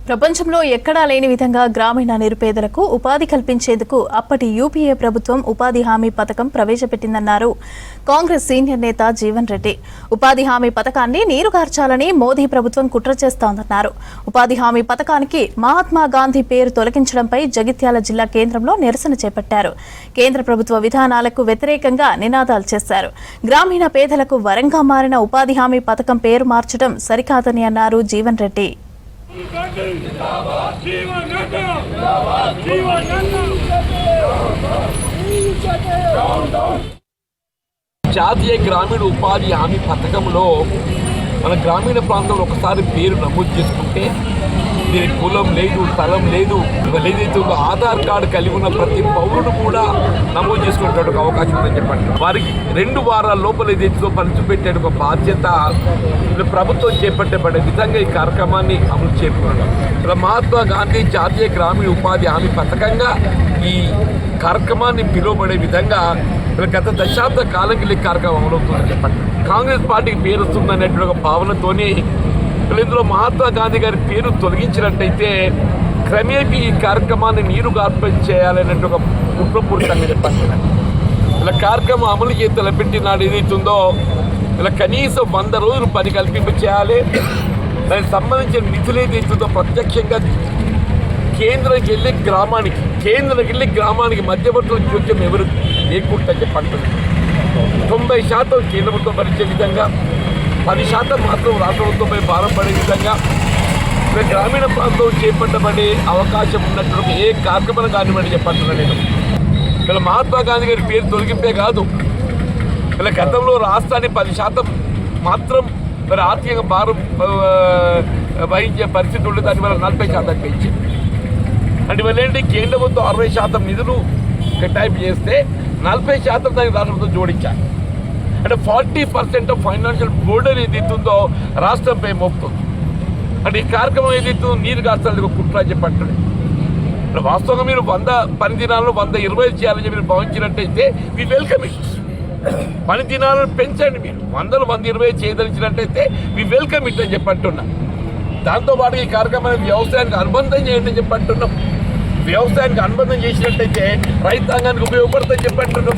ప్రపంచంలో ఎక్కడా లేని విధంగా గ్రామీణ నిరుపేదలకు ఉపాధి కల్పించేందుకు అప్పటి యూపీఏ ప్రభుత్వం ఉపాధి హామీ పథకం ప్రవేశపెట్టిందన్నారు కాంగ్రెస్ సీనియర్ నేత జీవన్ రెడ్డి. ఉపాధి హామీ పథకాన్ని నీరుగార్చాలని మోదీ ప్రభుత్వం కుట్ర చేస్తోందన్నారు. ఉపాధి హామీ పథకానికి మహాత్మా గాంధీ పేరు తొలగించడంపై జగిత్యాల జిల్లా కేంద్రంలో నిరసన చేపట్టారు. కేంద్ర ప్రభుత్వ విధానాలకు వ్యతిరేకంగా నినాదాలు చేశారు. గ్రామీణ పేదలకు వరంగా మారిన ఉపాధి హామీ పథకం పేరు మార్చడం సరికాదని అన్నారు జీవన్ రెడ్డి. జాతీయ గ్రామీణ ఉపాధి హామీ పథకంలో మన గ్రామీణ ప్రాంతంలో ఒకసారి పేరు నమోదు చేసుకుంటే దీనికి కులం లేదు, స్థలం లేదు, ఏదైతే ఆధార్ కార్డు కలిగి ఉన్న ప్రతి పౌరుడు కూడా నమోదు చేసుకునేటువంటి అవకాశం ఉందని చెప్పండి. వారికి 2 వారాల లోపల ఏదైతే పంచిపెట్టే ఒక బాధ్యత ప్రభుత్వం చేపట్టబడే విధంగా ఈ కార్యక్రమాన్ని అమలు చేపట్టారు. ఇలా మహాత్మా గాంధీ జాతీయ గ్రామీణ ఉపాధి హామీ పథకంగా ఈ కార్యక్రమాన్ని పిలువబడే విధంగా గత దశాబ్ద కాలం ఈ కార్యక్రమం అమలవుతుందని చెప్పండి. కాంగ్రెస్ పార్టీకి పేరు వస్తుందనేటువంటి ఒక భావనతోని ఇందులో మహాత్మా గాంధీ గారి పేరు తొలగించినట్టయితే క్రమేపీ ఈ కార్యక్రమాన్ని నీరుగార్పం చేయాలనేటువంటి ఒక కుట్రపూరితంగా చెప్పండి. ఇలా కార్యక్రమం అమలు చేసి తలపెట్టినాడు ఏదైతుందో ఇలా కనీసం 100 రోజులు పని కల్పింపు చేయాలి. దానికి సంబంధించిన నిధులు ఏదైతుందో ప్రత్యక్షంగా కేంద్రంకి వెళ్ళి గ్రామానికి మధ్యవర్తుల జోక్యం ఎవరు లేకుండా చెప్పండి. 90% కేంద్ర ప్రభుత్వం భరించే విధంగా 10% మాత్రం రాష్ట్ర ప్రభుత్వంపై భారం పడే విధంగా గ్రామీణ ప్రాంతం చేపట్టబడే అవకాశం ఉన్నటువంటి ఏ కార్యక్రమం కానివ్వండి చెప్పంటున్నాను నేను. ఇలా మహాత్మా గాంధీ గారి పేరు తొలగింపే కాదు, ఇలా గతంలో రాష్ట్రాన్ని 10% మాత్రం మరి ఆర్థికంగా భారం వహించే పరిస్థితి ఉండే దాని వల్ల 40% పెంచింది. అంటే వల్ల ఏంటి, కేంద్ర ప్రభుత్వం 60% నిధులు కేటాయింపు చేస్తే 40% దానికి రాష్ట్ర ప్రభుత్వం జోడించాలి. అంటే 40% ఫైనాన్షియల్ బోర్డర్ ఏదైతుందో రాష్ట్రంపై మోపుతుంది. అంటే ఈ కార్యక్రమం ఏదైతుందో నీరు కాస్తానికి ఒక కుట్ర చెప్పండి. వాస్తవంగా మీరు 100 పని దినాల్లో 120 చేయాలని మీరు భావించినట్టయితే మీ వెల్కమ్ ఇట్. పని దినాలను పెంచండి. మీరు 100 120 చేయదలిచినట్టయితే మీ వెల్కమ్ ఇట్ అని చెప్పంటున్నా. దాంతోపాటు ఈ కార్యక్రమాన్ని వ్యవసాయానికి అనుబంధం చేయండి అని చెప్పంటున్నాం. వ్యవసాయానికి అనుబంధం చేసినట్టయితే రైతాంగానికి ఉపయోగపడుతుందని చెప్పంటున్నాం.